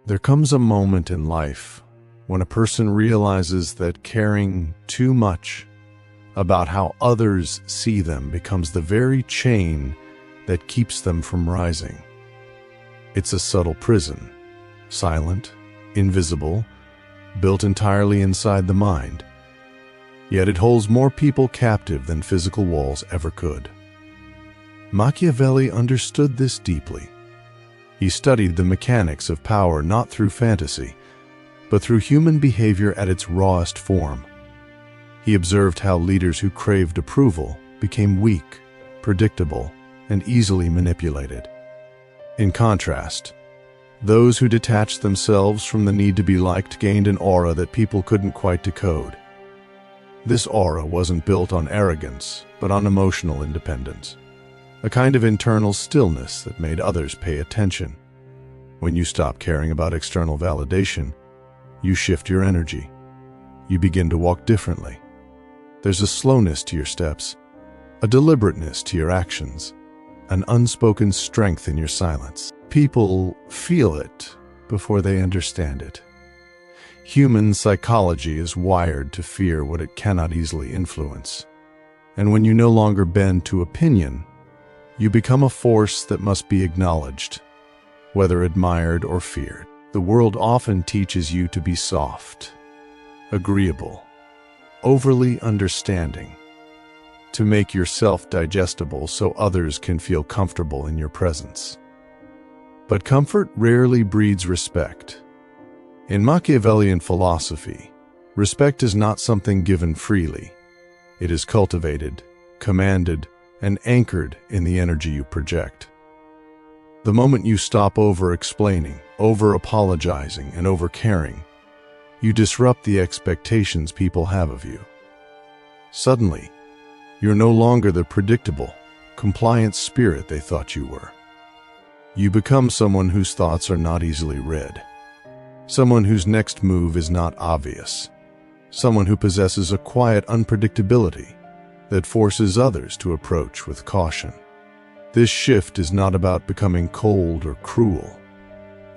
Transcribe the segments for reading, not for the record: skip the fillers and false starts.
There comes a moment in life when a person realizes that caring too much about how others see them becomes the very chain that keeps them from rising. It's a subtle prison, silent, invisible, built entirely inside the mind. Yet it holds more people captive than physical walls ever could. Machiavelli understood this deeply. He studied the mechanics of power not through fantasy, but through human behavior at its rawest form. He observed how leaders who craved approval became weak, predictable, and easily manipulated. In contrast, those who detached themselves from the need to be liked gained an aura that people couldn't quite decode. This aura wasn't built on arrogance, but on emotional independence, a kind of internal stillness that made others pay attention. When you stop caring about external validation, you shift your energy. You begin to walk differently. There's a slowness to your steps, a deliberateness to your actions, an unspoken strength in your silence. People feel it before they understand it. Human psychology is wired to fear what it cannot easily influence. And when you no longer bend to opinion, you become a force that must be acknowledged, whether admired or feared. The world often teaches you to be soft, agreeable, overly understanding, to make yourself digestible so others can feel comfortable in your presence. But comfort rarely breeds respect. In Machiavellian philosophy, respect is not something given freely. It is cultivated, commanded, and anchored in the energy you project. The moment you stop over-explaining, over-apologizing, and over-caring, you disrupt the expectations people have of you. Suddenly, you're no longer the predictable, compliant spirit they thought you were. You become someone whose thoughts are not easily read, someone whose next move is not obvious, someone who possesses a quiet unpredictability that forces others to approach with caution. This shift is not about becoming cold or cruel.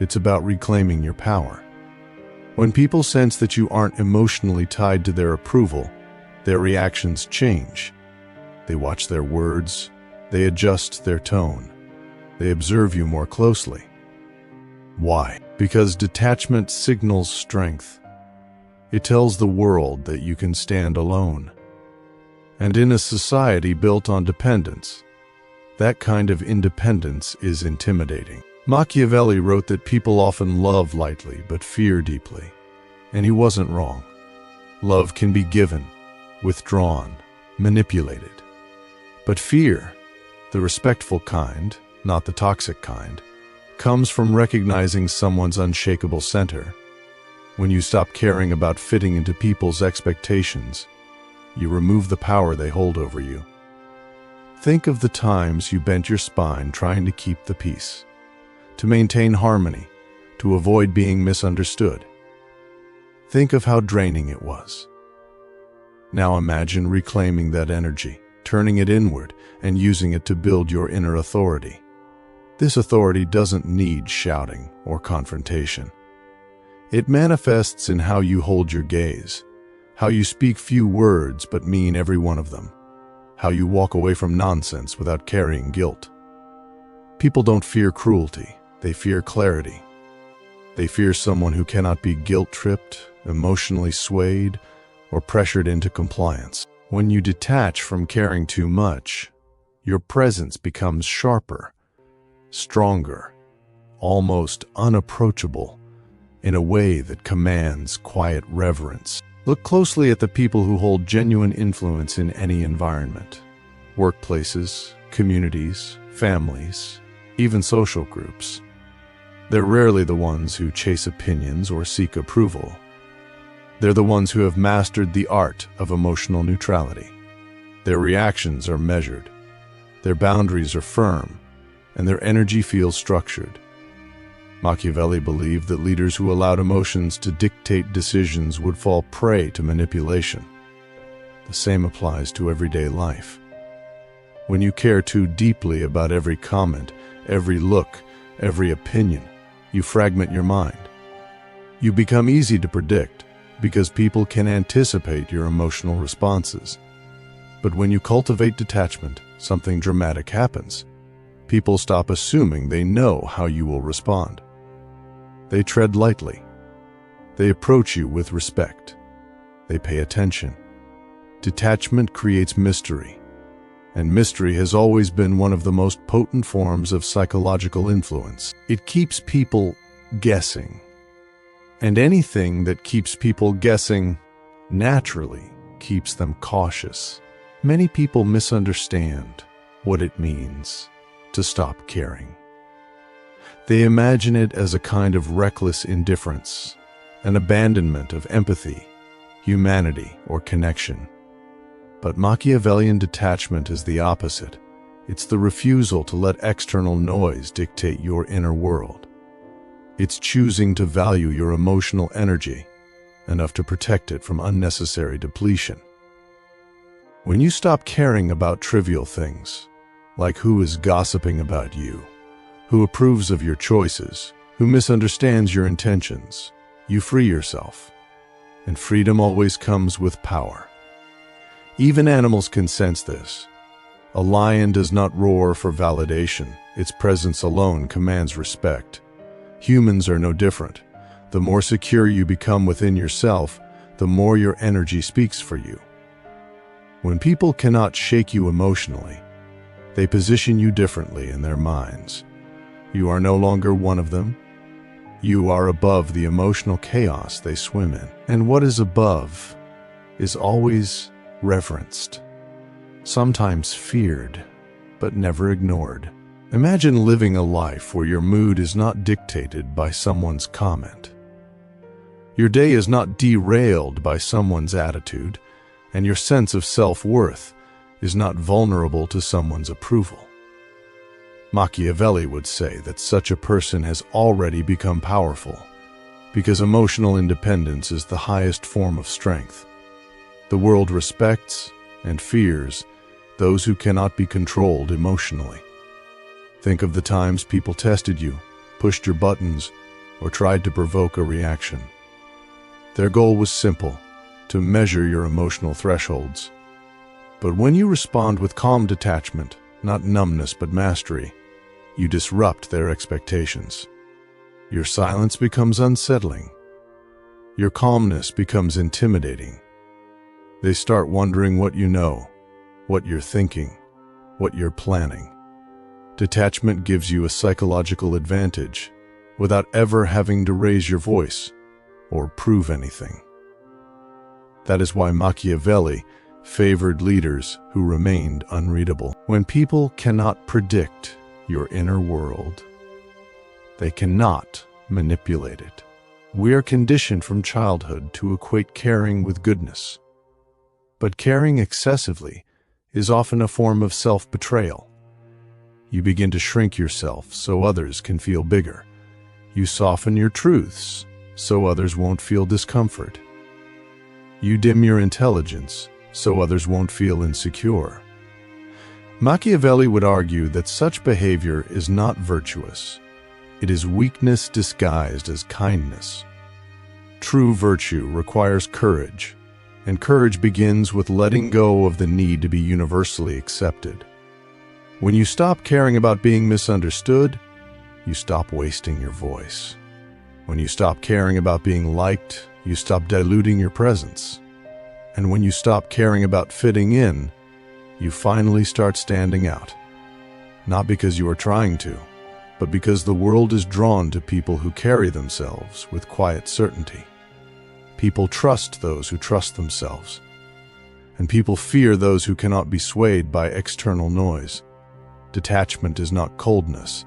It's about reclaiming your power. When people sense that you aren't emotionally tied to their approval, their reactions change. They watch their words, they adjust their tone, they observe you more closely. Why? Because detachment signals strength. It tells the world that you can stand alone. And in a society built on dependence, that kind of independence is intimidating. Machiavelli wrote that people often love lightly but fear deeply, and he wasn't wrong. Love can be given, withdrawn, manipulated. But fear, the respectful kind, not the toxic kind, comes from recognizing someone's unshakable center. When you stop caring about fitting into people's expectations, you remove the power they hold over you. Think of the times you bent your spine trying to keep the peace, to maintain harmony, to avoid being misunderstood. Think of how draining it was. Now imagine reclaiming that energy, turning it inward, and using it to build your inner authority. This authority doesn't need shouting or confrontation. It manifests in how you hold your gaze, how you speak few words but mean every one of them, how you walk away from nonsense without carrying guilt. People don't fear cruelty, they fear clarity. They fear someone who cannot be guilt-tripped, emotionally swayed, or pressured into compliance. When you detach from caring too much, your presence becomes sharper, stronger, almost unapproachable, in a way that commands quiet reverence. Look closely at the people who hold genuine influence in any environment. Workplaces, communities, families, even social groups. They're rarely the ones who chase opinions or seek approval. They're the ones who have mastered the art of emotional neutrality. Their reactions are measured, their boundaries are firm, and their energy feels structured. Machiavelli believed that leaders who allowed emotions to dictate decisions would fall prey to manipulation. The same applies to everyday life. When you care too deeply about every comment, every look, every opinion, you fragment your mind. You become easy to predict because people can anticipate your emotional responses. But when you cultivate detachment, something dramatic happens. People stop assuming they know how you will respond. They tread lightly. They approach you with respect. They pay attention. Detachment creates mystery, and mystery has always been one of the most potent forms of psychological influence. It keeps people guessing. And anything that keeps people guessing naturally keeps them cautious. Many people misunderstand what it means to stop caring. They imagine it as a kind of reckless indifference, an abandonment of empathy, humanity, or connection. But Machiavellian detachment is the opposite. It's the refusal to let external noise dictate your inner world. It's choosing to value your emotional energy enough to protect it from unnecessary depletion. When you stop caring about trivial things, like who is gossiping about you, who approves of your choices, who misunderstands your intentions, you free yourself. And freedom always comes with power. Even animals can sense this. A lion does not roar for validation. Its presence alone commands respect. Humans are no different. The more secure you become within yourself, the more your energy speaks for you. When people cannot shake you emotionally, they position you differently in their minds. You are no longer one of them. You are above the emotional chaos they swim in. And what is above is always reverenced, sometimes feared, but never ignored. Imagine living a life where your mood is not dictated by someone's comment. Your day is not derailed by someone's attitude, and your sense of self-worth is not vulnerable to someone's approval. Machiavelli would say that such a person has already become powerful, because emotional independence is the highest form of strength. The world respects and fears those who cannot be controlled emotionally. Think of the times people tested you, pushed your buttons, or tried to provoke a reaction. Their goal was simple: to measure your emotional thresholds. But when you respond with calm detachment, not numbness but mastery, you disrupt their expectations. Your silence becomes unsettling. Your calmness becomes intimidating. They start wondering what you know, what you're thinking, what you're planning. Detachment gives you a psychological advantage without ever having to raise your voice or prove anything. That is why Machiavelli favored leaders who remained unreadable. When people cannot predict your inner world, they cannot manipulate it. We are conditioned from childhood to equate caring with goodness. But caring excessively is often a form of self-betrayal. You begin to shrink yourself so others can feel bigger. You soften your truths so others won't feel discomfort. You dim your intelligence so others won't feel insecure. Machiavelli would argue that such behavior is not virtuous. It is weakness disguised as kindness. True virtue requires courage, and courage begins with letting go of the need to be universally accepted. When you stop caring about being misunderstood, you stop wasting your voice. When you stop caring about being liked, you stop diluting your presence. And when you stop caring about fitting in, you finally start standing out. Not because you are trying to, but because the world is drawn to people who carry themselves with quiet certainty. People trust those who trust themselves, and people fear those who cannot be swayed by external noise. Detachment is not coldness.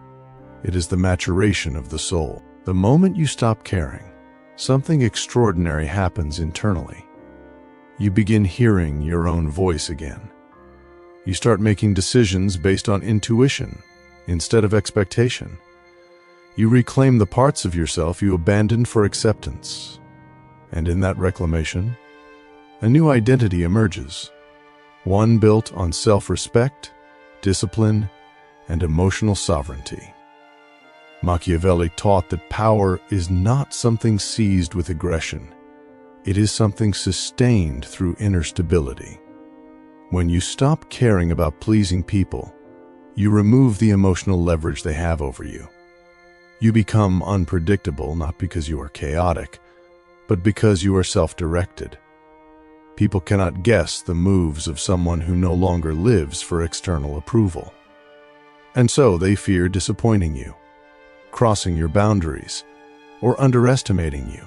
It is the maturation of the soul. The moment you stop caring, something extraordinary happens internally. You begin hearing your own voice again. You start making decisions based on intuition instead of expectation. You reclaim the parts of yourself you abandoned for acceptance. And in that reclamation, a new identity emerges, one built on self-respect, discipline, and emotional sovereignty. Machiavelli taught that power is not something seized with aggression. It is something sustained through inner stability. When you stop caring about pleasing people, you remove the emotional leverage they have over you. You become unpredictable not because you are chaotic, but because you are self-directed. People cannot guess the moves of someone who no longer lives for external approval. And so they fear disappointing you, crossing your boundaries, or underestimating you.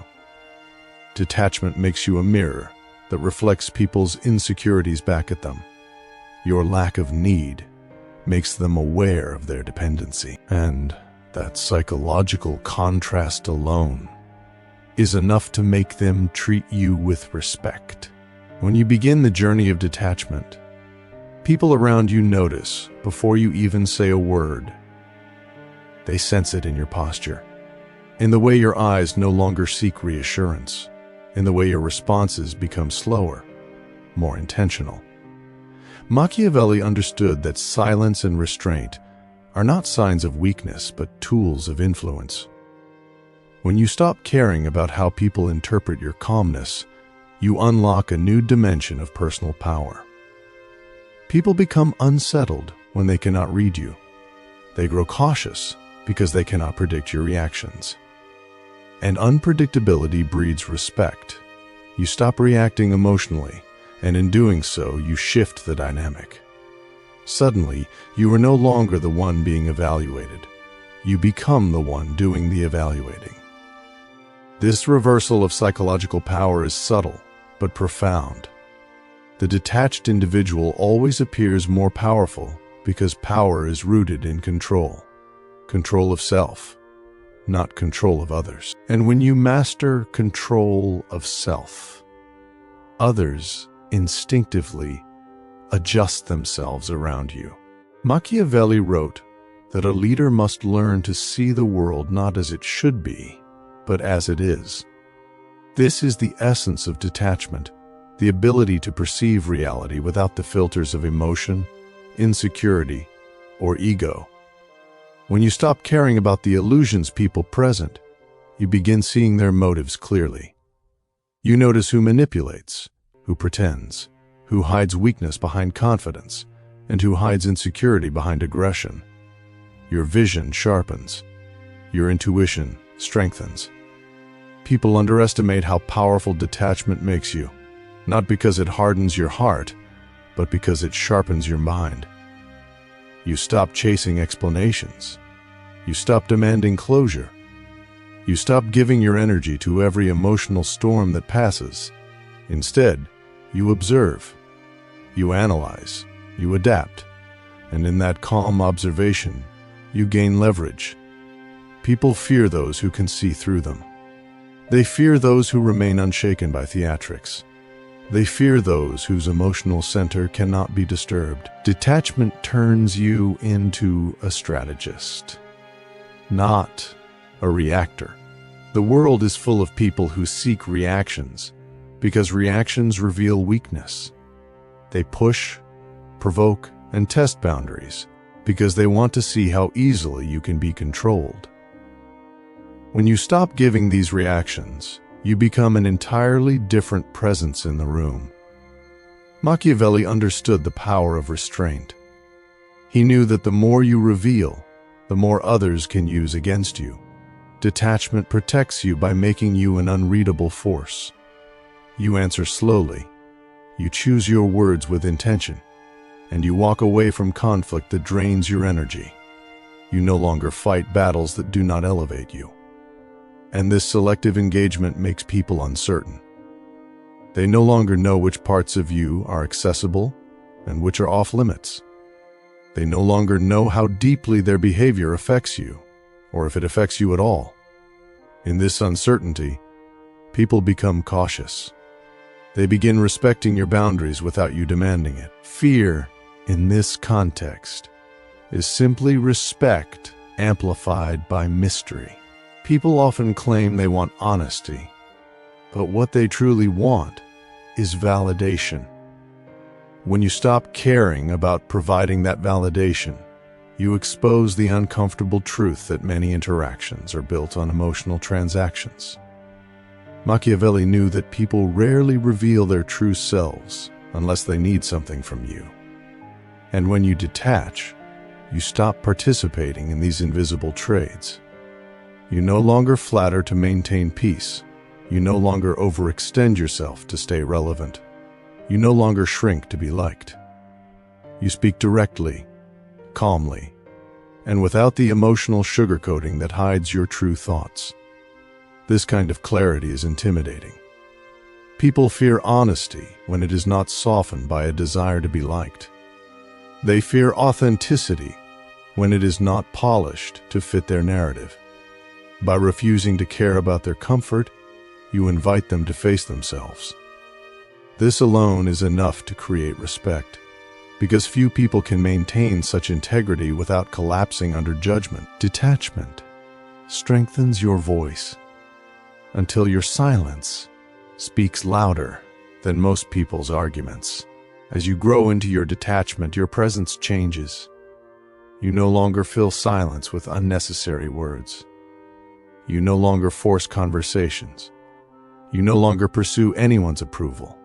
Detachment makes you a mirror that reflects people's insecurities back at them. Your lack of need makes them aware of their dependency. And that psychological contrast alone is enough to make them treat you with respect. When you begin the journey of detachment, people around you notice before you even say a word. They sense it in your posture, in the way your eyes no longer seek reassurance, in the way your responses become slower, more intentional. Machiavelli understood that silence and restraint are not signs of weakness, but tools of influence. When you stop caring about how people interpret your calmness, you unlock a new dimension of personal power. People become unsettled when they cannot read you. They grow cautious because they cannot predict your reactions. And unpredictability breeds respect. You stop reacting emotionally, and in doing so, you shift the dynamic. Suddenly, you are no longer the one being evaluated. You become the one doing the evaluating. This reversal of psychological power is subtle, but profound. The detached individual always appears more powerful because power is rooted in control. Control of self, not control of others. And when you master control of self, others instinctively adjust themselves around you. Machiavelli wrote that a leader must learn to see the world not as it should be, but as it is. This is the essence of detachment, the ability to perceive reality without the filters of emotion, insecurity, or ego. When you stop caring about the illusions people present, you begin seeing their motives clearly. You notice who manipulates, who pretends, who hides weakness behind confidence, and who hides insecurity behind aggression. Your vision sharpens. Your intuition strengthens. People underestimate how powerful detachment makes you, not because it hardens your heart, but because it sharpens your mind. You stop chasing explanations. You stop demanding closure. You stop giving your energy to every emotional storm that passes. Instead, you observe. You analyze, you adapt, and in that calm observation, you gain leverage. People fear those who can see through them. They fear those who remain unshaken by theatrics. They fear those whose emotional center cannot be disturbed. Detachment turns you into a strategist, not a reactor. The world is full of people who seek reactions because reactions reveal weakness. They push, provoke, and test boundaries because they want to see how easily you can be controlled. When you stop giving these reactions, you become an entirely different presence in the room. Machiavelli understood the power of restraint. He knew that the more you reveal, the more others can use against you. Detachment protects you by making you an unreadable force. You answer slowly. You choose your words with intention, and you walk away from conflict that drains your energy. You no longer fight battles that do not elevate you. And this selective engagement makes people uncertain. They no longer know which parts of you are accessible and which are off limits. They no longer know how deeply their behavior affects you, or if it affects you at all. In this uncertainty, people become cautious. They begin respecting your boundaries without you demanding it. Fear, in this context, is simply respect amplified by mystery. People often claim they want honesty, but what they truly want is validation. When you stop caring about providing that validation, You expose the uncomfortable truth that many interactions are built on emotional transactions. Machiavelli knew that people rarely reveal their true selves unless they need something from you. And when you detach, you stop participating in these invisible trades. You no longer flatter to maintain peace. You no longer overextend yourself to stay relevant. You no longer shrink to be liked. You speak directly, calmly, and without the emotional sugarcoating that hides your true thoughts. This kind of clarity is intimidating. People fear honesty when it is not softened by a desire to be liked. They fear authenticity when it is not polished to fit their narrative. By refusing to care about their comfort, you invite them to face themselves. This alone is enough to create respect, because few people can maintain such integrity without collapsing under judgment. Detachment strengthens your voice until your silence speaks louder than most people's arguments. As you grow into your detachment, your presence changes. You no longer fill silence with unnecessary words. You no longer force conversations. You no longer pursue anyone's approval.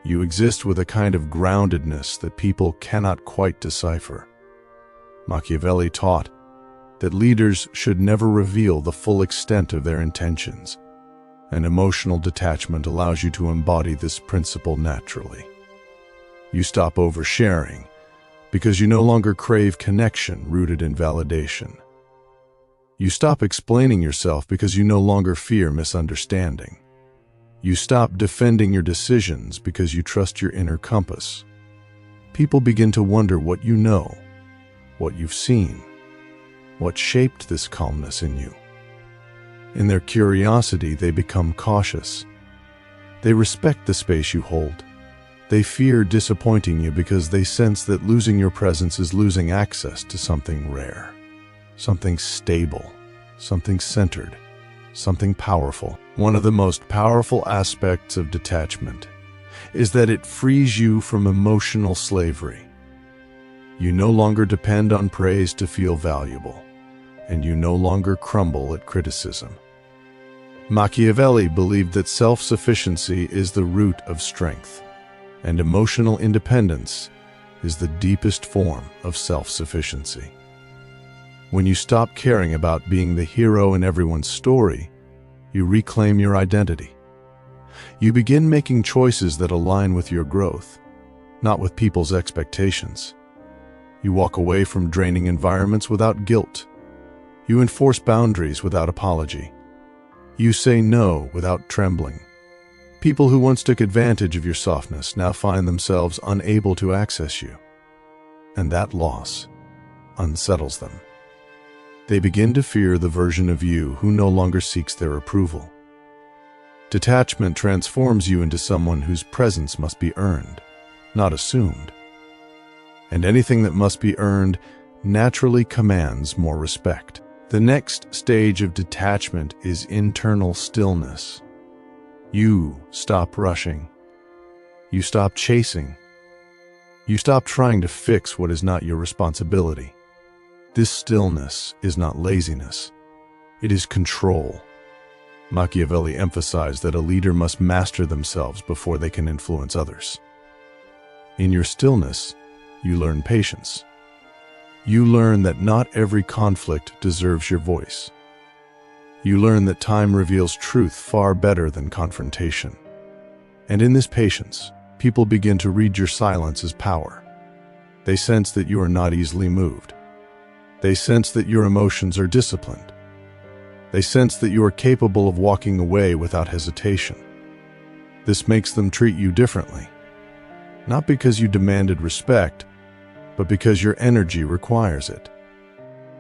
You exist with a kind of groundedness that people cannot quite decipher. Machiavelli taught that leaders should never reveal the full extent of their intentions, and emotional detachment allows you to embody this principle naturally. You stop oversharing because you no longer crave connection rooted in validation. You stop explaining yourself because you no longer fear misunderstanding. You stop defending your decisions because you trust your inner compass. People begin to wonder what you know, what you've seen, what shaped this calmness in you. In their curiosity, they become cautious. They respect the space you hold. They fear disappointing you because they sense that losing your presence is losing access to something rare, something stable, something centered, something powerful. One of the most powerful aspects of detachment is that it frees you from emotional slavery. You no longer depend on praise to feel valuable, and you no longer crumble at criticism. Machiavelli believed that self-sufficiency is the root of strength, and emotional independence is the deepest form of self-sufficiency. When you stop caring about being the hero in everyone's story, you reclaim your identity. You begin making choices that align with your growth, not with people's expectations. You walk away from draining environments without guilt. You enforce boundaries without apology. You say no without trembling. People who once took advantage of your softness now find themselves unable to access you, and that loss unsettles them. They begin to fear the version of you who no longer seeks their approval. Detachment transforms you into someone whose presence must be earned, not assumed. And anything that must be earned naturally commands more respect. The next stage of detachment is internal stillness. You stop rushing. You stop chasing. You stop trying to fix what is not your responsibility. This stillness is not laziness. It is control. Machiavelli emphasized that a leader must master themselves before they can influence others. In your stillness, you learn patience. You learn that not every conflict deserves your voice. You learn that time reveals truth far better than confrontation. And in this patience, people begin to read your silence as power. They sense that you are not easily moved. They sense that your emotions are disciplined. They sense that you are capable of walking away without hesitation. This makes them treat you differently, not because you demanded respect, but because your energy requires it.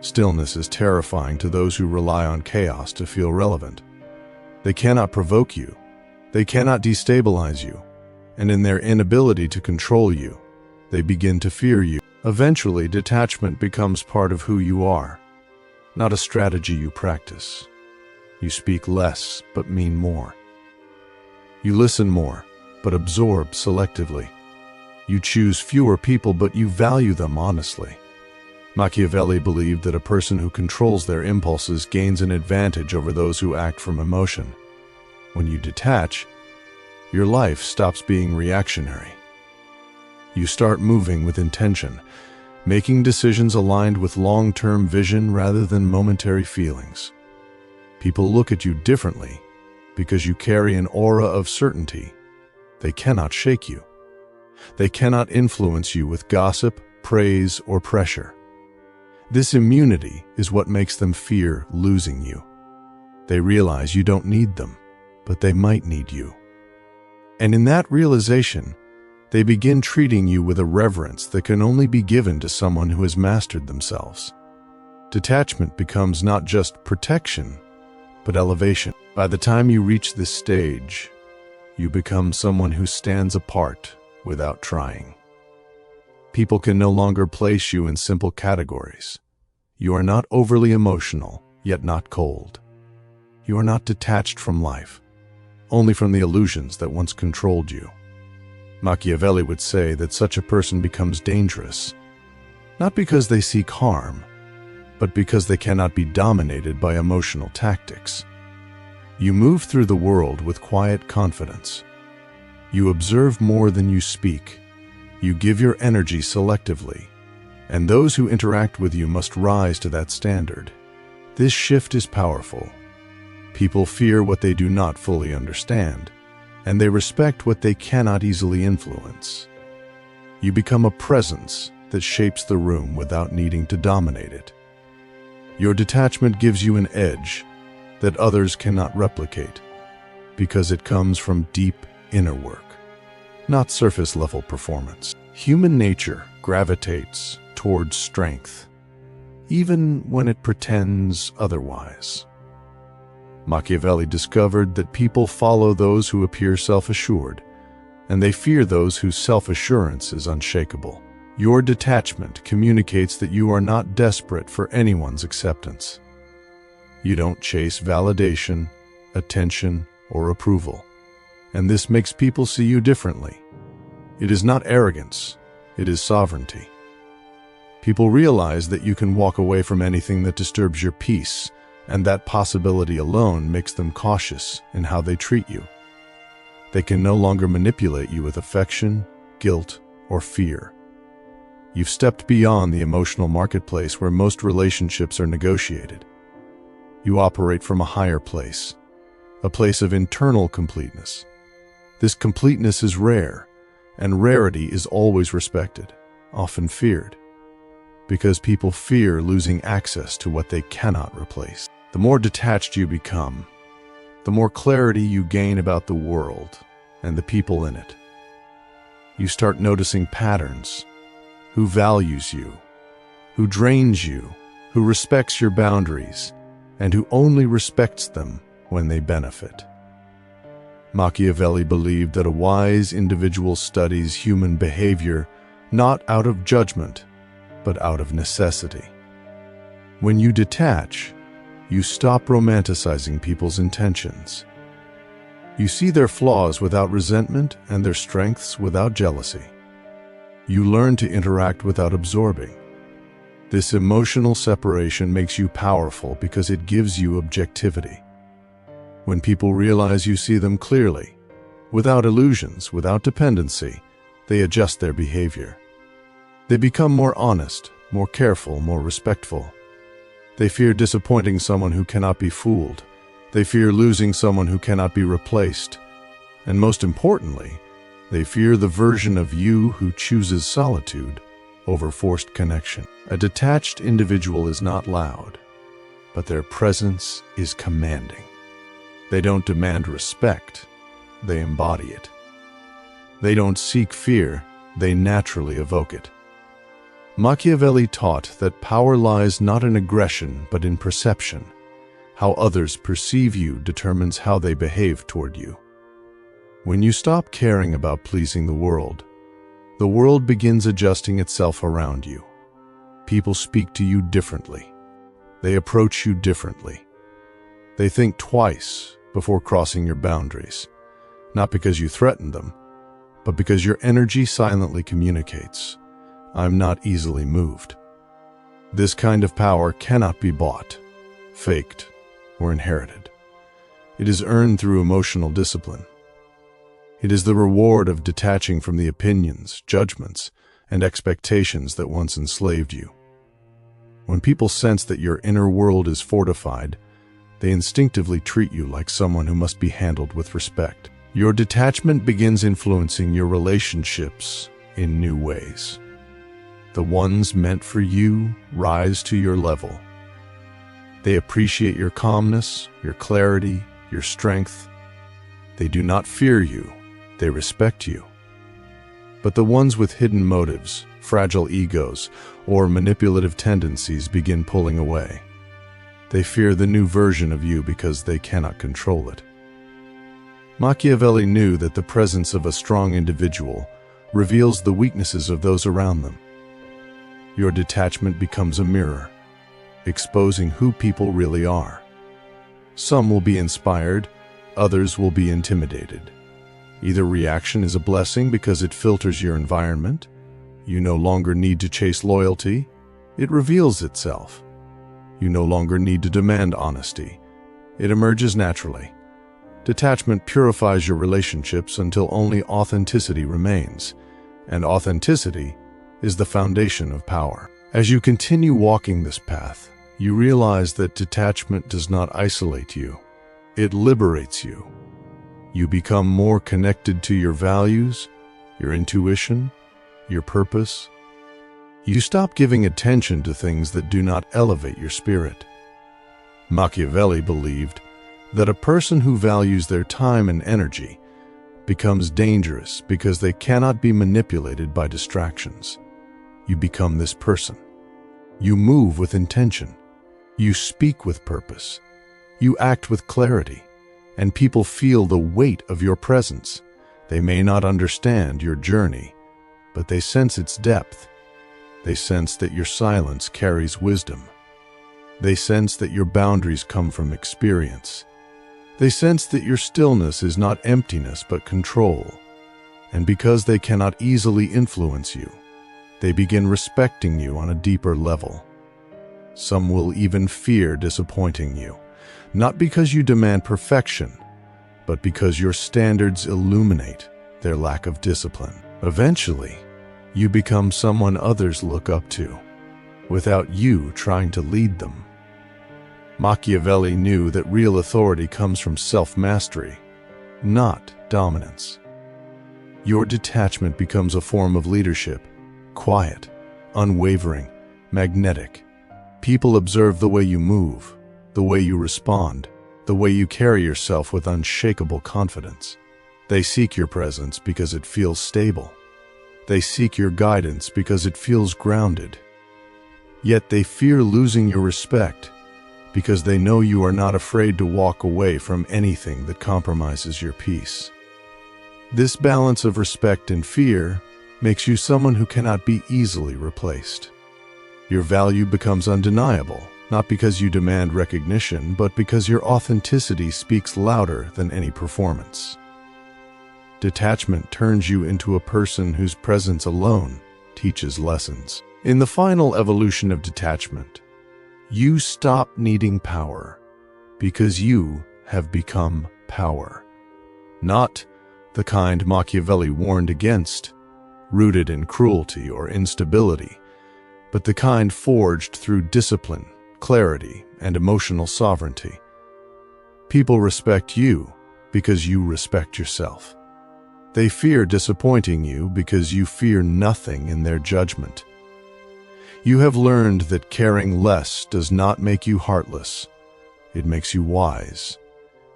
Stillness is terrifying to those who rely on chaos to feel relevant. They cannot provoke you. They cannot destabilize you. And in their inability to control you, they begin to fear you. Eventually, detachment becomes part of who you are, not a strategy you practice. You speak less, but mean more. You listen more, but absorb selectively. You choose fewer people, but you value them honestly. Machiavelli believed that a person who controls their impulses gains an advantage over those who act from emotion. When you detach, your life stops being reactionary. You start moving with intention, making decisions aligned with long-term vision rather than momentary feelings. People look at you differently because you carry an aura of certainty. They cannot shake you. They cannot influence you with gossip, praise, or pressure. This immunity is what makes them fear losing you. They realize you don't need them, but they might need you. And in that realization, they begin treating you with a reverence that can only be given to someone who has mastered themselves. Detachment becomes not just protection, but elevation. By the time you reach this stage, you become someone who stands apart without trying. People can no longer place you in simple categories. You are not overly emotional, yet not cold. You are not detached from life, only from the illusions that once controlled you. Machiavelli would say that such a person becomes dangerous, not because they seek harm, but because they cannot be dominated by emotional tactics. You move through the world with quiet confidence. You observe more than you speak. You give your energy selectively, and those who interact with you must rise to that standard. This shift is powerful. People fear what they do not fully understand, and they respect what they cannot easily influence. You become a presence that shapes the room without needing to dominate it. Your detachment gives you an edge that others cannot replicate, because it comes from deep inner work, not surface-level performance. Human nature gravitates towards strength, even when it pretends otherwise. Machiavelli discovered that people follow those who appear self-assured, and they fear those whose self-assurance is unshakable. Your detachment communicates that you are not desperate for anyone's acceptance. You don't chase validation, attention, or approval, and this makes people see you differently. It is not arrogance, it is sovereignty. People realize that you can walk away from anything that disturbs your peace, and that possibility alone makes them cautious in how they treat you. They can no longer manipulate you with affection, guilt, or fear. You've stepped beyond the emotional marketplace where most relationships are negotiated. You operate from a higher place, a place of internal completeness. This completeness is rare, and rarity is always respected, often feared, because people fear losing access to what they cannot replace. The more detached you become, the more clarity you gain about the world and the people in it. You start noticing patterns: who values you, who drains you, who respects your boundaries, and who only respects them when they benefit. Machiavelli believed that a wise individual studies human behavior not out of judgment, but out of necessity. When you detach, you stop romanticizing people's intentions. You see their flaws without resentment and their strengths without jealousy. You learn to interact without absorbing. This emotional separation makes you powerful because it gives you objectivity. When people realize you see them clearly, without illusions, without dependency, they adjust their behavior. They become more honest, more careful, more respectful. They fear disappointing someone who cannot be fooled. They fear losing someone who cannot be replaced. And most importantly, they fear the version of you who chooses solitude over forced connection. A detached individual is not loud, but their presence is commanding. They don't demand respect, they embody it. They don't seek fear, they naturally evoke it. Machiavelli taught that power lies not in aggression, but in perception. How others perceive you determines how they behave toward you. When you stop caring about pleasing the world begins adjusting itself around you. People speak to you differently. They approach you differently. They think twice before crossing your boundaries, not because you threaten them, but because your energy silently communicates, "I'm not easily moved." This kind of power cannot be bought, faked, or inherited. It is earned through emotional discipline. It is the reward of detaching from the opinions, judgments, and expectations that once enslaved you. When people sense that your inner world is fortified, they instinctively treat you like someone who must be handled with respect. Your detachment begins influencing your relationships in new ways. The ones meant for you rise to your level. They appreciate your calmness, your clarity, your strength. They do not fear you, they respect you. But the ones with hidden motives, fragile egos, or manipulative tendencies begin pulling away. They fear the new version of you because they cannot control it. Machiavelli knew that the presence of a strong individual reveals the weaknesses of those around them. Your detachment becomes a mirror, exposing who people really are. Some will be inspired, others will be intimidated. Either reaction is a blessing because it filters your environment. You no longer need to chase loyalty. It reveals itself. You no longer need to demand honesty. It emerges naturally. Detachment purifies your relationships until only authenticity remains, and authenticity is the foundation of power. As you continue walking this path, you realize that detachment does not isolate you. It liberates you. You become more connected to your values, your intuition, your purpose. You stop giving attention to things that do not elevate your spirit. Machiavelli believed that a person who values their time and energy becomes dangerous because they cannot be manipulated by distractions. You become this person. You move with intention. You speak with purpose. You act with clarity, and people feel the weight of your presence. They may not understand your journey, but they sense its depth. They sense that your silence carries wisdom. They sense that your boundaries come from experience. They sense that your stillness is not emptiness but control. And because they cannot easily influence you, they begin respecting you on a deeper level. Some will even fear disappointing you, not because you demand perfection, but because your standards illuminate their lack of discipline. Eventually, you become someone others look up to, without you trying to lead them. Machiavelli knew that real authority comes from self-mastery, not dominance. Your detachment becomes a form of leadership, quiet, unwavering, magnetic. People observe the way you move, the way you respond, the way you carry yourself with unshakable confidence. They seek your presence because it feels stable. They seek your guidance because it feels grounded. Yet they fear losing your respect because they know you are not afraid to walk away from anything that compromises your peace. This balance of respect and fear makes you someone who cannot be easily replaced. Your value becomes undeniable, not because you demand recognition, but because your authenticity speaks louder than any performance. Detachment turns you into a person whose presence alone teaches lessons. In the final evolution of detachment, you stop needing power because you have become power. Not the kind Machiavelli warned against, rooted in cruelty or instability, but the kind forged through discipline, clarity, and emotional sovereignty. People respect you because you respect yourself. They fear disappointing you because you fear nothing in their judgment. You have learned that caring less does not make you heartless. It makes you wise.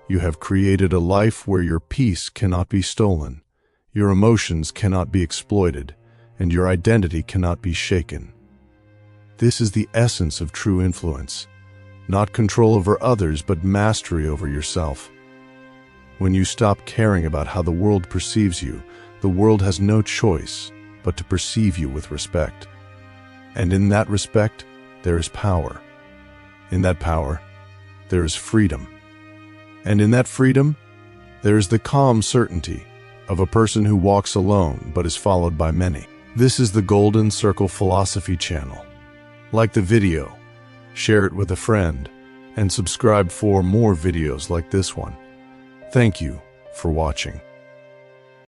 You have created a life where your peace cannot be stolen, your emotions cannot be exploited, and your identity cannot be shaken. This is the essence of true influence, not control over others, but mastery over yourself. When you stop caring about how the world perceives you, the world has no choice but to perceive you with respect. And in that respect, there is power. In that power, there is freedom. And in that freedom, there is the calm certainty of a person who walks alone but is followed by many. This is the Golden Circle Philosophy Channel. Like the video, share it with a friend, and subscribe for more videos like this one. Thank you for watching.